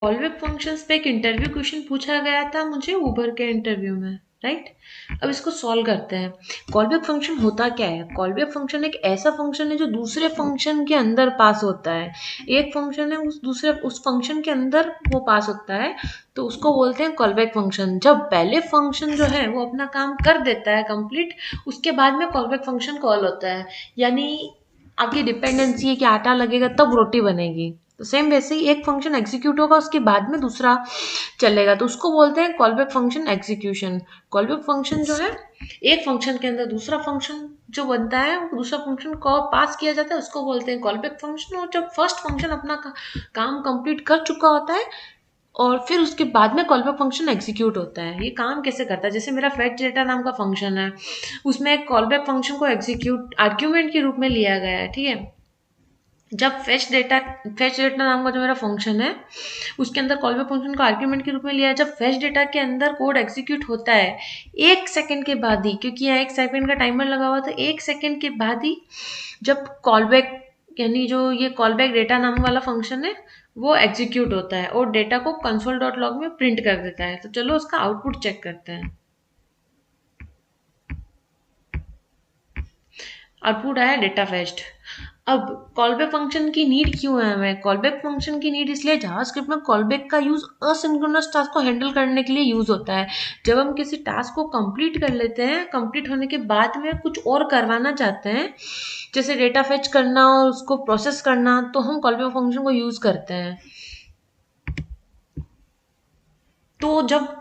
Callback functions पे एक interview question पूछा गया था मुझे उबर के इंटरव्यू में, राइट। अब इसको सॉल्व करते हैं। कॉलबैक फंक्शन होता क्या है? कॉलबैक फंक्शन एक ऐसा फंक्शन है जो दूसरे फंक्शन के अंदर पास होता है। एक फंक्शन है उस फंक्शन के अंदर वो पास होता है, तो उसको बोलते हैं कॉलबैक फंक्शन। जब पहले फंक्शन जो है वो अपना काम कर देता है कंप्लीट, उसके बाद में कॉलबैक फंक्शन कॉल होता है। यानी आपकी डिपेंडेंसी है कि आटा लगेगा तब रोटी बनेगी, तो सेम वैसे ही एक फंक्शन एग्जीक्यूट होगा उसके बाद में दूसरा चलेगा, तो उसको बोलते हैं callback function execution. Callback function जो है एक फंक्शन के अंदर दूसरा फंक्शन जो बनता है, वो दूसरा फंक्शन को पास किया जाता है, उसको बोलते हैं कॉलबैक फंक्शन। और जब फर्स्ट फंक्शन अपना काम कंप्लीट कर चुका होता है और फिर उसके बाद में कॉलबैक फंक्शन एग्जीक्यूट होता है। ये काम कैसे करता है? जैसे मेरा फेच डेटा नाम का फंक्शन है, उसमें एक कॉलबैक फंक्शन को एग्जीक्यूट आर्ग्यूमेंट के रूप में लिया गया है, ठीक है। जब फेच डेटा नाम का जो मेरा फंक्शन है उसके अंदर कॉलबैक फंक्शन को आर्ग्यूमेंट के रूप में लिया है, जब फेच डेटा के अंदर कोड एग्जीक्यूट होता है 1 सेकंड के बाद ही, क्योंकि यहाँ 1 सेकंड का टाइमर लगा हुआ था, 1 सेकंड के बाद ही जब कॉलबैक यानी जो ये कॉलबैक डेटा नाम वाला फंक्शन है वो एग्जीक्यूट होता है और डेटा को console.log में प्रिंट कर देता है। तो चलो उसका आउटपुट चेक करते हैं। आउटपुट आया डेटा फेच्ड। अब कॉलबैक फंक्शन की नीड क्यों है हमें? कॉलबैक फंक्शन की नीड इसलिए जावास्क्रिप्ट में कॉलबैक का यूज असिंक्रोनस टास्क को हैंडल करने के लिए यूज होता है। जब हम किसी टास्क को कंप्लीट कर लेते हैं, कंप्लीट होने के बाद में कुछ और करवाना चाहते हैं, जैसे डेटा फेच करना और उसको प्रोसेस करना, तो हम कॉलबैक फंक्शन को यूज करते हैं। तो जब